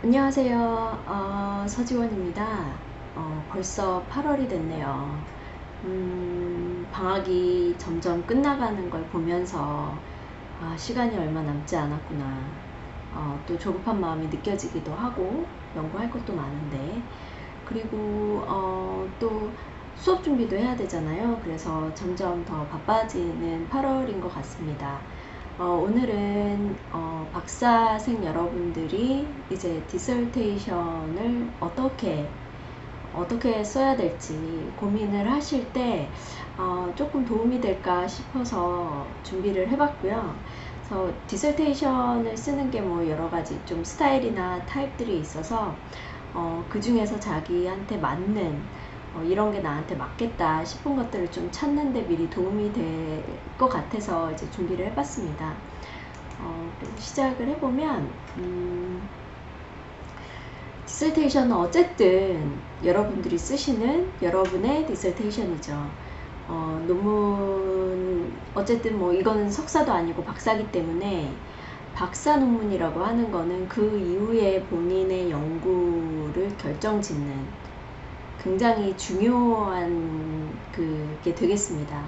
안녕하세요. 서지원입니다. 벌써 8월이 됐네요. 방학이 점점 끝나가는 걸 보면서 시간이 얼마 남지 않았구나. 또 조급한 마음이 느껴지기도 하고 연구할 것도 많은데, 그리고 또 수업 준비도 해야 되잖아요. 그래서 점점 더 바빠지는 8월인 것 같습니다. 오늘은 박사생 여러분들이 이제 디설테이션을 어떻게 써야 될지 고민을 하실 때 조금 도움이 될까 싶어서 준비를 해봤고요. 그래서 디설테이션을 쓰는 게 뭐 여러 가지 좀 스타일이나 타입들이 있어서 그 중에서 자기한테 맞는 이런 게 나한테 맞겠다 싶은 것들을 좀 찾는데 미리 도움이 될 것 같아서 이제 준비를 해봤습니다. 시작을 해보면 디설테이션은 어쨌든 여러분들이 쓰시는 여러분의 디설테이션이죠. 논문 어쨌든 뭐 이거는 석사도 아니고 박사기 때문에 박사 논문이라고 하는 거는 그 이후에 본인의 연구를 결정짓는 굉장히 중요한 그게 되겠습니다.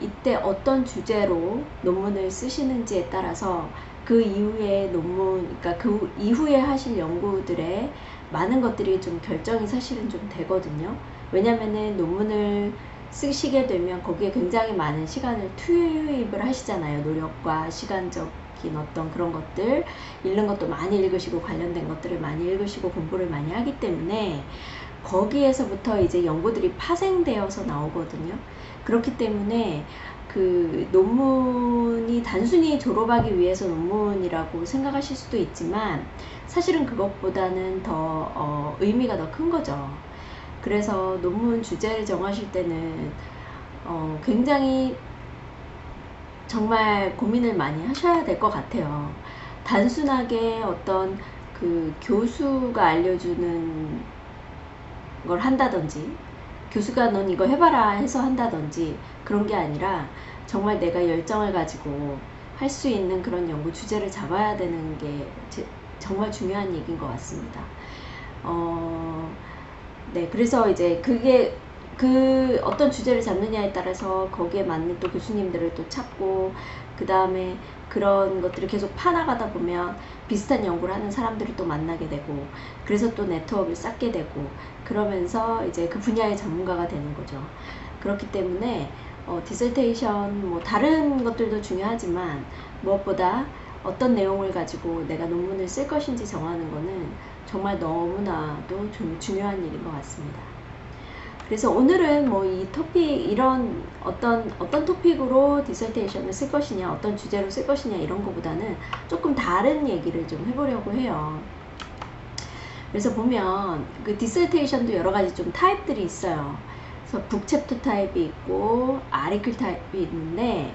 이때 어떤 주제로 논문을 쓰시는지에 따라서 그 이후에 그러니까 그 이후에 하실 연구들의 많은 것들이 좀 결정이 사실은 좀 되거든요. 왜냐면은 논문을 쓰시게 되면 거기에 굉장히 많은 시간을 투입을 하시잖아요. 노력과 시간적인 어떤 그런 것들, 읽는 것도 많이 읽으시고 관련된 것들을 많이 읽으시고 공부를 많이 하기 때문에 거기에서부터 이제 연구들이 파생되어서 나오거든요. 그렇기 때문에 그 논문이 단순히 졸업하기 위해서 논문이라고 생각하실 수도 있지만 사실은 그것보다는 더 의미가 더 큰 거죠. 그래서 논문 주제를 정하실 때는 굉장히 정말 고민을 많이 하셔야 될 것 같아요. 단순하게 어떤 그 교수가 알려주는 걸 한다든지 교수가 넌 이거 해봐라 해서 한다든지 그런 게 아니라 정말 내가 열정을 가지고 할 수 있는 그런 연구 주제를 잡아야 되는 게 정말 중요한 얘기인 것 같습니다. 네, 그래서 이제 그게 그 어떤 주제를 잡느냐에 따라서 거기에 맞는 또 교수님들을 또 찾고 그 다음에 그런 것들을 계속 파나가다 보면 비슷한 연구를 하는 사람들을 또 만나게 되고 그래서 또 네트워크를 쌓게 되고 그러면서 이제 그 분야의 전문가가 되는 거죠. 그렇기 때문에 디설테이션 뭐 다른 것들도 중요하지만 무엇보다 어떤 내용을 가지고 내가 논문을 쓸 것인지 정하는 거는 정말 너무나도 좀 중요한 일인 것 같습니다. 그래서 오늘은 뭐 이 이런 어떤 토픽으로 디설테이션을 쓸 것이냐, 어떤 주제로 쓸 것이냐 이런 거보다는 조금 다른 얘기를 좀 해보려고 해요. 그래서 보면 그 디설테이션도 여러 가지 좀 타입들이 있어요. 그래서 북챕터 타입이 있고 아리클 타입이 있는데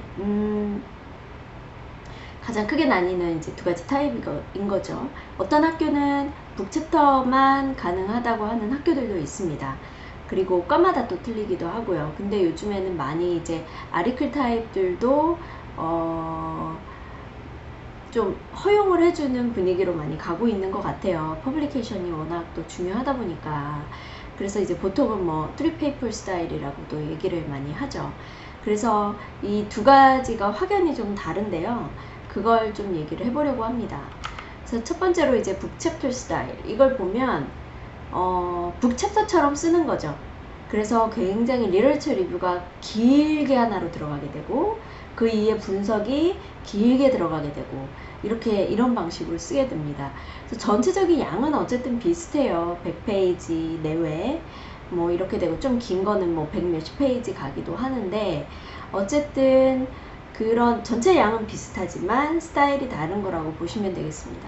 가장 크게 나뉘는 이제 두 가지 타입인 거죠. 어떤 학교는 북챕터만 가능하다고 하는 학교들도 있습니다. 그리고 과마다 또 틀리기도 하고요. 근데 요즘에는 많이 이제 아리클 타입들도 좀 허용을 해주는 분위기로 많이 가고 있는 것 같아요. 퍼블리케이션이 워낙 또 중요하다 보니까. 그래서 이제 보통은 뭐 트리페이퍼 스타일이라고도 얘기를 많이 하죠. 그래서 이 두 가지가 확연히 좀 다른데요. 그걸 좀 얘기를 해보려고 합니다. 그래서 첫 번째로 이제 북챕터 스타일. 이걸 보면 북챕터처럼 쓰는 거죠. 그래서 굉장히 리터처 리뷰가 길게 하나로 들어가게 되고 그 이후에 분석이 길게 들어가게 되고 이런 방식으로 쓰게 됩니다. 그래서 전체적인 양은 어쨌든 비슷해요. 100페이지 내외 뭐 이렇게 되고 좀 긴 거는 뭐 100 몇십 페이지 가기도 하는데 어쨌든 그런 전체 양은 비슷하지만 스타일이 다른 거라고 보시면 되겠습니다.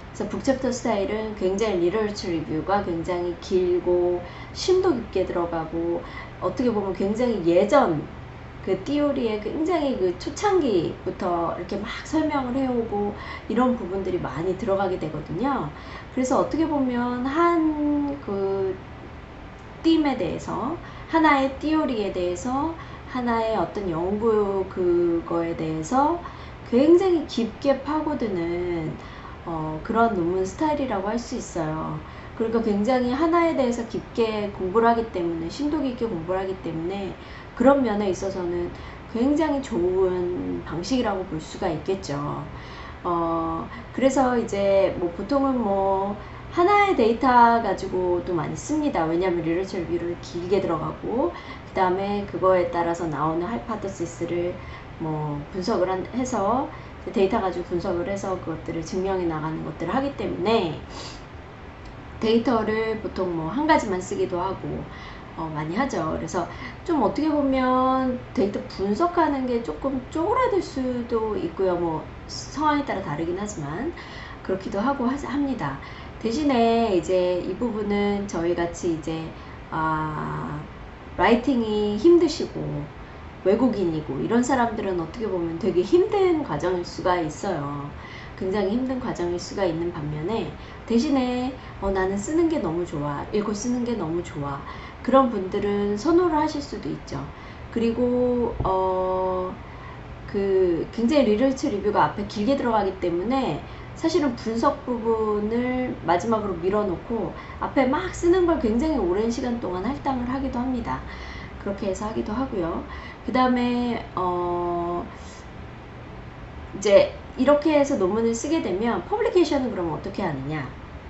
그래서 북챕터 스타일은 굉장히 리터처 리뷰가 굉장히 길고 심도 깊게 들어가고 어떻게 보면 굉장히 예전 그 띠오리의 굉장히 그 초창기부터 이렇게 막 설명을 해오고 이런 부분들이 많이 들어가게 되거든요. 그래서 어떻게 보면 한 그 띠임에 대해서 하나의 띠오리에 대해서 하나의 어떤 연구 그거에 대해서 굉장히 깊게 파고드는 그런 논문 스타일이라고 할 수 있어요. 그러니까 굉장히 하나에 대해서 깊게 공부를 하기 때문에, 심도 깊게 공부를 하기 때문에 그런 면에 있어서는 굉장히 좋은 방식이라고 볼 수가 있겠죠. 그래서 이제 뭐 보통은 뭐 하나의 데이터 가지고도 많이 씁니다. 왜냐하면 리터처 리뷰를 길게 들어가고, 그 다음에 그거에 따라서 나오는 하이포테시스를 뭐 분석을 해서 데이터 가지고 분석을 해서 그것들을 증명해 나가는 것들을 하기 때문에 데이터를 보통 뭐 한 가지만 쓰기도 하고 많이 하죠. 그래서 좀 어떻게 보면 데이터 분석하는 게 조금 쪼그라들 수도 있고요. 뭐 상황에 따라 다르긴 하지만 그렇기도 하고 합니다. 대신에 이제 이 부분은 저희 같이 이제 라이팅이 힘드시고 외국인이고 이런 사람들은 어떻게 보면 되게 힘든 과정일 수가 있어요. 굉장히 힘든 과정일 수가 있는 반면에, 대신에 나는 쓰는 게 너무 좋아, 읽고 쓰는 게 너무 좋아, 그런 분들은 선호를 하실 수도 있죠. 그리고 굉장히 리터처 리뷰가 앞에 길게 들어가기 때문에 사실은 분석 부분을 마지막으로 밀어놓고 앞에 막 쓰는 걸 굉장히 오랜 시간 동안 할당을 하기도 합니다. 그렇게 해서 하기도 하고요. 그 다음에 이제 이렇게 해서 논문을 쓰게 되면 퍼블리케이션은 그럼 어떻게 하느냐?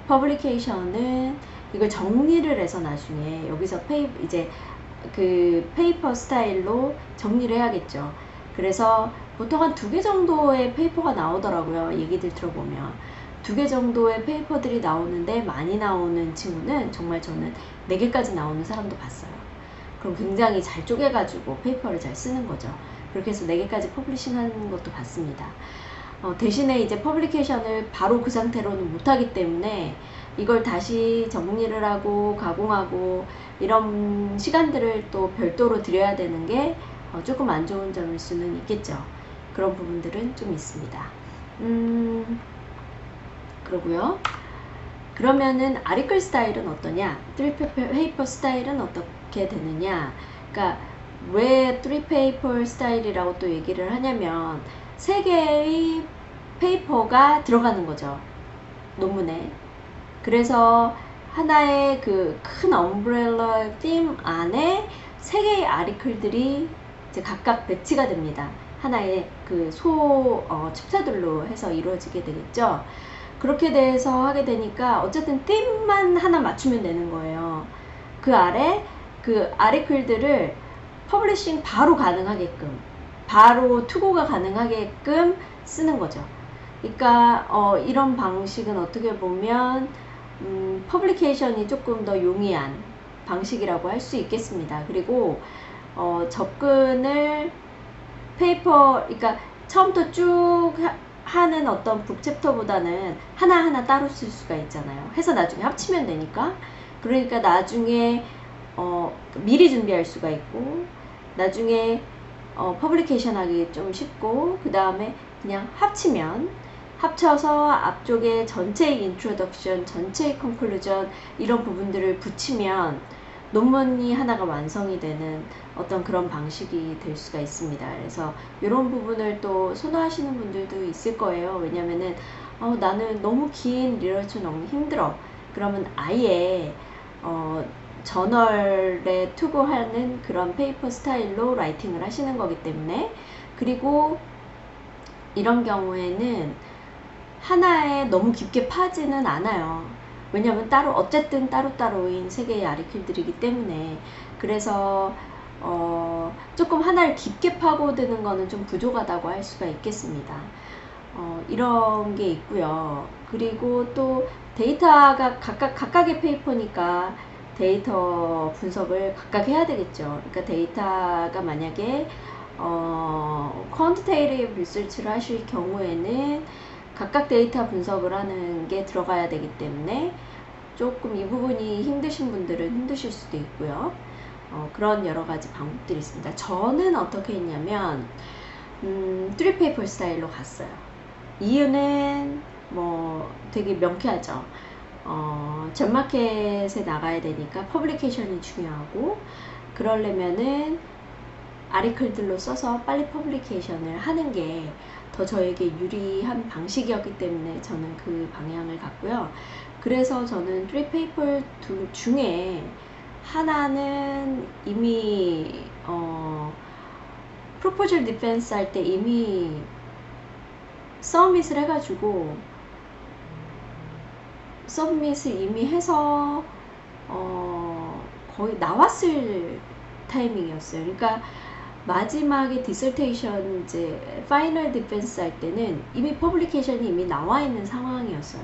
퍼블리케이션은 이걸 정리를 해서 나중에 여기서 이제 그 페이퍼 스타일로 정리를 해야겠죠. 그래서 보통 한 2개 정도의 페이퍼가 나오더라고요. 얘기들 들어보면 2개 정도의 페이퍼들이 나오는데, 많이 나오는 친구는 정말 저는 4개까지 나오는 사람도 봤어요. 그럼 굉장히 잘 쪼개가지고 페이퍼를 잘 쓰는 거죠. 그렇게 해서 4개까지 퍼블리싱 하는 것도 봤습니다. 대신에 이제 퍼블리케이션을 바로 그 상태로는 못하기 때문에 이걸 다시 정리를 하고 가공하고 이런 시간들을 또 별도로 들여야 되는 게 조금 안 좋은 점일 수는 있겠죠. 그런 부분들은 좀 있습니다. 그러고요. 그러면은 아리클 스타일은 어떠냐? 3페이퍼 스타일은 어떻게 되느냐? 그러니까 왜 3페이퍼 스타일이라고 또 얘기를 하냐면 3개의 페이퍼가 들어가는 거죠. 논문에. 그래서 하나의 그 큰 엄브렐러 팀 안에 3개의 아리클들이 이제 각각 배치가 됩니다. 하나의 그 챕터들로 해서 이루어지게 되겠죠. 그렇게 돼서 하게 되니까 어쨌든 팀만 하나 맞추면 되는 거예요. 그 아래 그 아리클들을 퍼블리싱 바로 가능하게끔, 바로 투고가 가능하게끔 쓰는 거죠. 그러니까 이런 방식은 어떻게 보면 퍼블리케이션이 조금 더 용이한 방식이라고 할 수 있겠습니다. 그리고 접근을 그러니까 처음부터 쭉 하는 어떤 북챕터보다는 하나하나 따로 쓸 수가 있잖아요. 해서 나중에 합치면 되니까. 그러니까 나중에 미리 준비할 수가 있고, 나중에 퍼블리케이션 하기 좀 쉽고, 그 다음에 그냥 합쳐서 앞쪽에 전체의 인트로덕션, 전체의 컨클루전 이런 부분들을 붙이면 논문이 하나가 완성이 되는 어떤 그런 방식이 될 수가 있습니다. 그래서 이런 부분을 또 선호하시는 분들도 있을 거예요. 왜냐면은 나는 너무 긴 리터처 너무 힘들어. 그러면 아예 저널에 투고하는 그런 페이퍼 스타일로 라이팅을 하시는 거기 때문에. 그리고 이런 경우에는 하나에 너무 깊게 파지는 않아요. 왜냐면 어쨌든 따로따로인 3개의 아리클들이기 때문에. 그래서 조금 하나를 깊게 파고드는 거는 좀 부족하다고 할 수가 있겠습니다. 이런 게 있고요. 그리고 또 데이터가 각각의 페이퍼니까 데이터 분석을 각각 해야 되겠죠. 그러니까 데이터가 만약에 quantitative research를 하실 경우에는 각각 데이터 분석을 하는 게 들어가야 되기 때문에 조금 이 부분이 힘드신 분들은 힘드실 수도 있고요. 그런 여러 가지 방법들이 있습니다. 저는 어떻게 했냐면 3페이퍼 스타일로 갔어요. 이유는 뭐 되게 명쾌하죠. 전마켓에 나가야 되니까 퍼블리케이션이 중요하고, 그러려면은 아리클들로 써서 빨리 퍼블리케이션을 하는 게 더 저에게 유리한 방식이었기 때문에 저는 그 방향을 갔고요. 그래서 저는 3 페이퍼 중에 하나는 이미 프로포절 디펜스 할 때 이미 서밋을 해가지고 서밋을 이미 해서 거의 나왔을 타이밍이었어요. 그러니까 마지막에 디설테이션 이제 파이널 디펜스 할 때는 이미 퍼블리케이션이 이미 나와 있는 상황이었어요.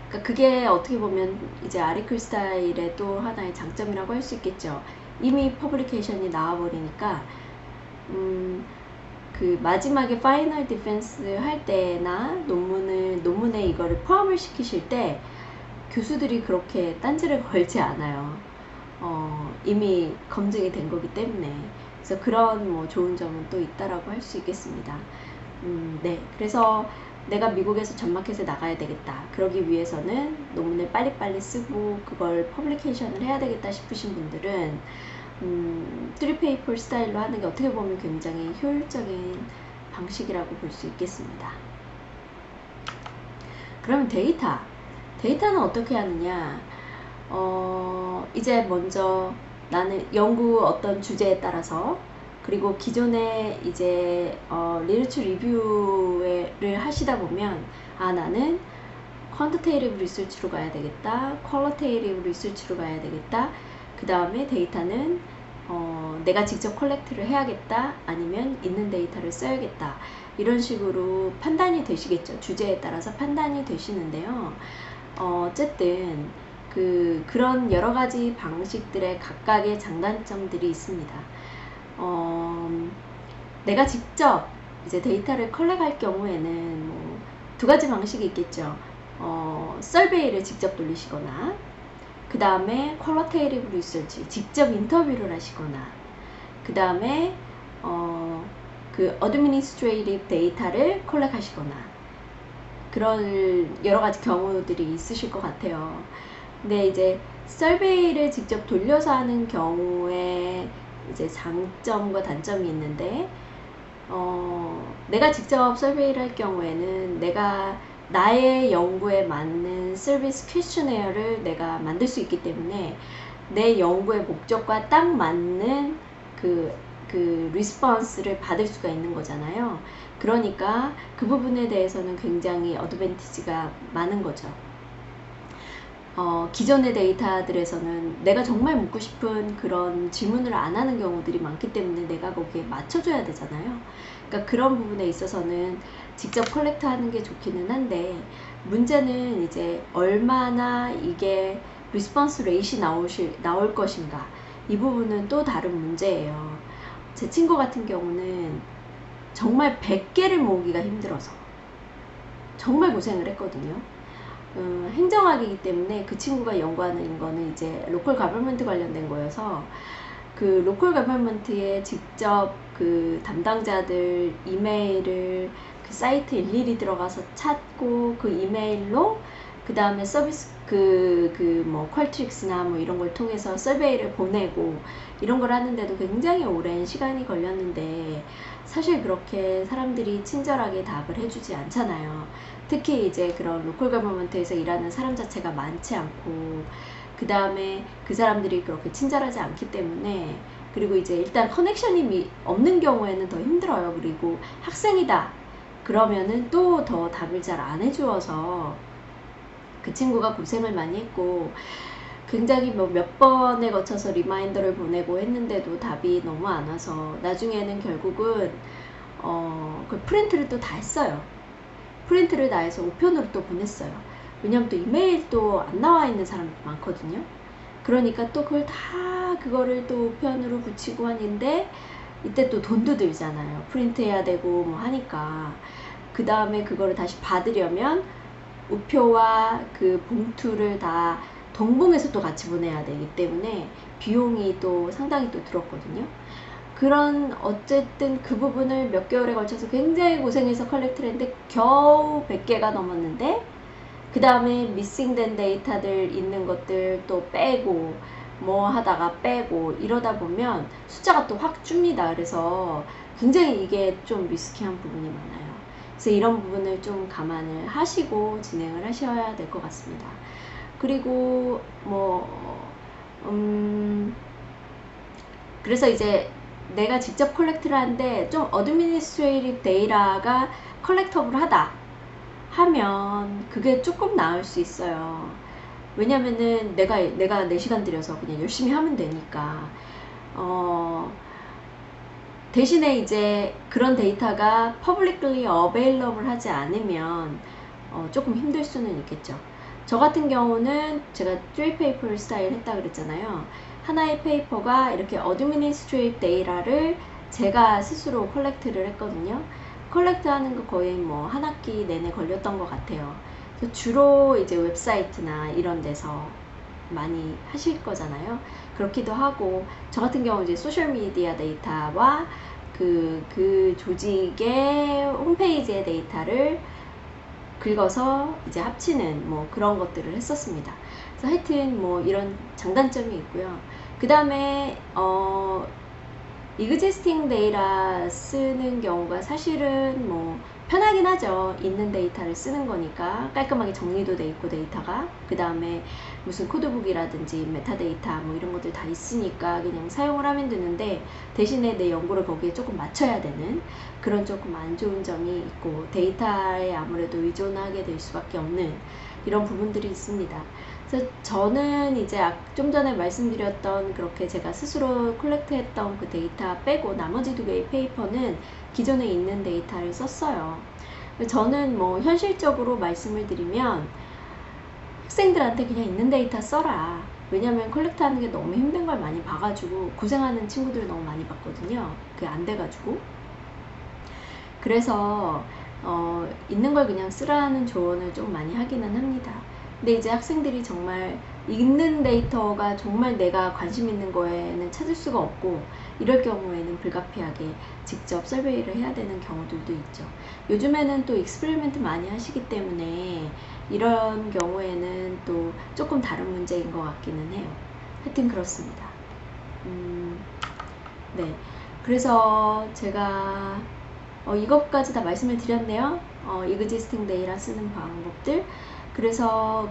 그러니까 그게 어떻게 보면 이제 아리클 스타일의 또 하나의 장점이라고 할 수 있겠죠. 이미 퍼블리케이션이 나와버리니까 그 마지막에 파이널 디펜스 할 때나 논문에 이거를 포함을 시키실 때 교수들이 그렇게 딴지를 걸지 않아요. 이미 검증이 된 거기 때문에. 그래서 그런 뭐 좋은 점은 또 있다라고 할 수 있겠습니다. 네. 그래서 내가 미국에서 전마켓에 나가야 되겠다. 그러기 위해서는 논문을 빨리빨리 쓰고 그걸 퍼블리케이션을 해야 되겠다 싶으신 분들은 3 페이퍼 스타일로 하는 게 어떻게 보면 굉장히 효율적인 방식이라고 볼 수 있겠습니다. 그러면 데이터는 어떻게 하느냐? 이제 먼저 나는 연구 어떤 주제에 따라서 그리고 기존에 이제 리서치 리뷰를 하시다 보면 나는 퀀티테이티브 리서치로 가야 되겠다, 퀄리테이티브 리서치로 가야 되겠다. 그 다음에 데이터는 내가 직접 컬렉트를 해야겠다, 아니면 있는 데이터를 써야겠다. 이런 식으로 판단이 되시겠죠. 주제에 따라서 판단이 되시는데요. 어쨌든 그런 여러 가지 방식들의 각각의 장단점들이 있습니다. 내가 직접 이제 데이터를 컬렉할 경우에는 뭐 두 가지 방식이 있겠죠. 서베이를 직접 돌리시거나, 그 다음에 퀄리테이티브 리서치, 직접 인터뷰를 하시거나, 그 다음에 그 어드미니스트레이티브 데이터를 컬렉하시거나, 그런 여러 가지 경우들이 있으실 것 같아요. 근데 이제 서베이를 직접 돌려서 하는 경우에 이제 장점과 단점이 있는데, 내가 직접 서베이를 할 경우에는 내가 나의 연구에 맞는 서비스 퀘스처네어를 내가 만들 수 있기 때문에 내 연구의 목적과 딱 맞는 그 리스폰스를 받을 수가 있는 거잖아요. 그러니까 그 부분에 대해서는 굉장히 어드밴티지가 많은 거죠. 기존의 데이터들에서는 내가 정말 묻고 싶은 그런 질문을 안 하는 경우들이 많기 때문에 내가 거기에 맞춰줘야 되잖아요. 그러니까 그런 부분에 있어서는 직접 컬렉트 하는 게 좋기는 한데, 문제는 이제 얼마나 이게 리스폰스 레이시 나올 것인가, 이 부분은 또 다른 문제예요. 제 친구 같은 경우는 정말 100개를 모으기가 힘들어서 정말 고생을 했거든요. 행정학이기 때문에 그 친구가 연구하는 거는 이제 로컬 가버먼트 관련된 거여서 그 로컬 가버먼트에 직접 그 담당자들 이메일을 그 사이트 일일이 들어가서 찾고 그 이메일로 그 다음에 서비스 뭐 퀄트릭스나 뭐 이런 걸 통해서 서베이를 보내고 이런 걸 하는데도 굉장히 오랜 시간이 걸렸는데, 사실 그렇게 사람들이 친절하게 답을 해주지 않잖아요. 특히 이제 그런 로컬 가버먼트에서 일하는 사람 자체가 많지 않고, 그 다음에 그 사람들이 그렇게 친절하지 않기 때문에, 그리고 이제 일단 커넥션이 없는 경우에는 더 힘들어요. 그리고 학생이다 그러면은 또 더 답을 잘 안 해주어서 그 친구가 고생을 많이 했고, 굉장히 뭐 몇 번에 거쳐서 리마인더를 보내고 했는데도 답이 너무 안 와서 나중에는 결국은 그 프린트를 또 다 했어요. 프린트를 다 해서 우편으로 또 보냈어요. 왜냐면 또 이메일도 안 나와 있는 사람도 많거든요. 그러니까 또 그거를 또 우편으로 붙이고 하는데, 이때 또 돈도 들잖아요. 프린트 해야 되고 뭐 하니까. 그 다음에 그거를 다시 받으려면 우표와 그 봉투를 다 동봉해서 또 같이 보내야 되기 때문에 비용이 또 상당히 또 들었거든요. 그런 어쨌든 그 부분을 몇 개월에 걸쳐서 굉장히 고생해서 컬렉트를 했는데 겨우 100개가 넘었는데, 그 다음에 미싱된 데이터들 있는 것들 또 빼고 뭐 하다가 빼고 이러다 보면 숫자가 또 확 줍니다. 그래서 굉장히 이게 좀 리스키한 부분이 많아요. 그래서 이런 부분을 좀 감안을 하시고 진행을 하셔야 될 것 같습니다. 그리고 그래서 이제 내가 직접 컬렉트를 하는데 좀 어드미니스트레이티브 데이터가 컬렉터블 하다 하면 그게 조금 나을 수 있어요. 왜냐면은 내가 4시간 들여서 그냥 열심히 하면 되니까. 대신에 이제 그런 데이터가 publicly available 하지 않으면 조금 힘들 수는 있겠죠. 저 같은 경우는 제가 3페이퍼 스타일 했다 그랬잖아요. 하나의 페이퍼가 이렇게 administrative 데이터를 제가 스스로 컬렉트를 했거든요. 컬렉트 하는 거 거의 뭐 한 학기 내내 걸렸던 것 같아요. 주로 이제 웹사이트나 이런 데서 많이 하실 거잖아요. 그렇기도 하고, 저 같은 경우 이제 소셜미디어 데이터와 그 조직의 홈페이지의 데이터를 긁어서 이제 합치는 뭐 그런 것들을 했었습니다. 그래서 하여튼 뭐 이런 장단점이 있고요. 그 다음에 existing 데이터 쓰는 경우가 사실은 뭐 편하긴 하죠. 있는 데이터를 쓰는 거니까 깔끔하게 정리도 돼 있고 데이터가, 그 다음에 무슨 코드북이라든지 메타데이터 뭐 이런 것들 다 있으니까 그냥 사용을 하면 되는데, 대신에 내 연구를 거기에 조금 맞춰야 되는 그런 조금 안 좋은 점이 있고, 데이터에 아무래도 의존하게 될 수밖에 없는 이런 부분들이 있습니다. 그래서 저는 이제 좀 전에 말씀드렸던 그렇게 제가 스스로 콜렉트했던 그 데이터 빼고 나머지 2개의 페이퍼는 기존에 있는 데이터를 썼어요. 저는 뭐 현실적으로 말씀을 드리면 학생들한테 그냥 있는 데이터 써라. 왜냐면 컬렉트 하는 게 너무 힘든 걸 많이 봐가지고 고생하는 친구들을 너무 많이 봤거든요. 그게 안 돼가지고. 그래서 있는 걸 그냥 쓰라는 조언을 좀 많이 하기는 합니다. 근데 이제 학생들이 정말 있는 데이터가 정말 내가 관심 있는 거에는 찾을 수가 없고, 이럴 경우에는 불가피하게 직접 설베이를 해야 되는 경우들도 있죠. 요즘에는 또 익스페리멘트 많이 하시기 때문에 이런 경우에는 또 조금 다른 문제인 것 같기는 해요. 하여튼 그렇습니다. 네. 그래서 제가 이것까지 다 말씀을 드렸네요. existing data 쓰는 방법들. 그래서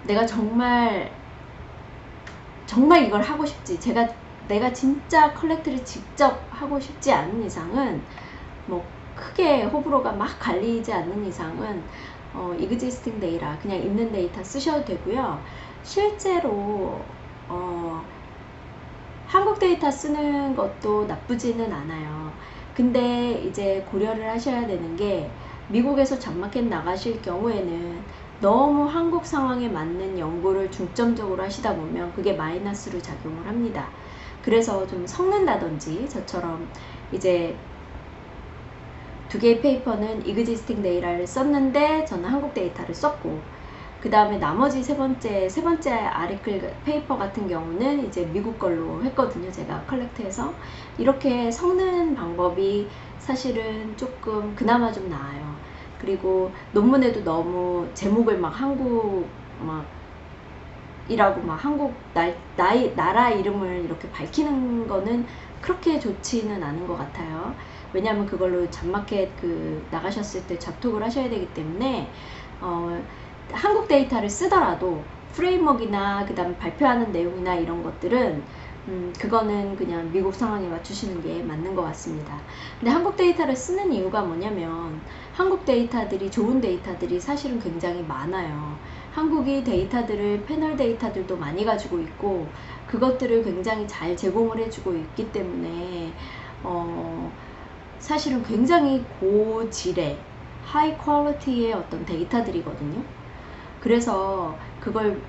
내가 정말 이걸 하고 싶지, 내가 진짜 컬렉트를 직접 하고 싶지 않은 이상은, 뭐 크게 호불호가 막 갈리지 않는 이상은 existing data, 그냥 있는 데이터 쓰셔도 되고요. 실제로 한국 데이터 쓰는 것도 나쁘지는 않아요. 근데 이제 고려를 하셔야 되는 게, 미국에서 잡마켓 나가실 경우에는 너무 한국 상황에 맞는 연구를 중점적으로 하시다 보면 그게 마이너스로 작용을 합니다. 그래서 좀 섞는다든지, 저처럼 이제 2개의 페이퍼는 existing 데이터를 썼는데 저는 한국 데이터를 썼고, 그 다음에 나머지 세 번째 아리클 페이퍼 같은 경우는 이제 미국 걸로 했거든요. 제가 컬렉트해서. 이렇게 섞는 방법이 사실은 조금 그나마 좀 나아요. 그리고 논문에도 너무 제목을 막 한국 이라고 막 한국 나라 이름을 이렇게 밝히는 거는 그렇게 좋지는 않은 것 같아요. 왜냐하면 그걸로 잡마켓 나가셨을 때 접촉을 하셔야 되기 때문에 한국 데이터를 쓰더라도 프레임워크나 그 다음에 발표하는 내용이나 이런 것들은 그거는 그냥 미국 상황에 맞추시는 게 맞는 것 같습니다. 근데 한국 데이터를 쓰는 이유가 뭐냐면, 한국 데이터들이, 좋은 데이터들이 사실은 굉장히 많아요. 한국이 데이터들을, 패널 데이터들도 많이 가지고 있고, 그것들을 굉장히 잘 제공을 해주고 있기 때문에 사실은 굉장히 고질의 하이 퀄리티의 어떤 데이터들이거든요. 그래서 그걸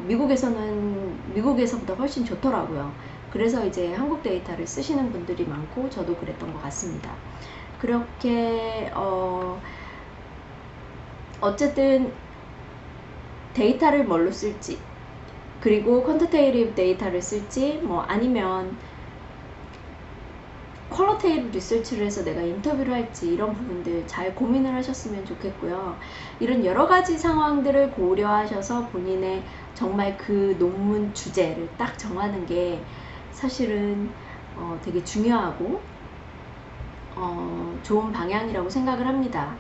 미국에서보다 훨씬 좋더라고요. 그래서 이제 한국 데이터를 쓰시는 분들이 많고, 저도 그랬던 것 같습니다. 그렇게 어쨌든 데이터를 뭘로 쓸지, 그리고 퀀티테이티브 데이터를 쓸지, 뭐 아니면 퀄리테이티브 리서치를 해서 내가 인터뷰를 할지, 이런 부분들 잘 고민을 하셨으면 좋겠고요. 이런 여러 가지 상황들을 고려하셔서 본인의 정말 그 논문 주제를 딱 정하는 게 사실은 되게 중요하고 좋은 방향이라고 생각을 합니다.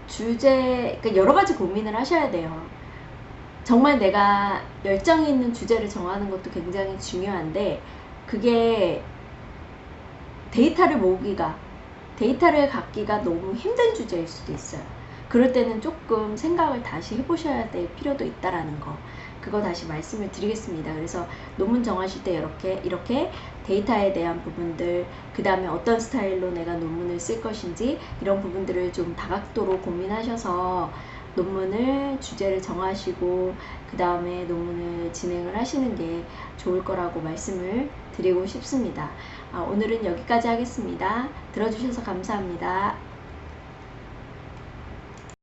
그러니까 여러 가지 고민을 하셔야 돼요. 정말 내가 열정이 있는 주제를 정하는 것도 굉장히 중요한데, 그게 데이터를 갖기가 너무 힘든 주제일 수도 있어요. 그럴 때는 조금 생각을 다시 해보셔야 될 필요도 있다라는 거, 그거 다시 말씀을 드리겠습니다. 그래서 논문 정하실 때 이렇게 데이터에 대한 부분들, 그 다음에 어떤 스타일로 내가 논문을 쓸 것인지, 이런 부분들을 좀 다각도로 고민하셔서 주제를 정하시고 그 다음에 논문을 진행을 하시는 게 좋을 거라고 말씀을 드리고 싶습니다. 오늘은 여기까지 하겠습니다. 들어주셔서 감사합니다.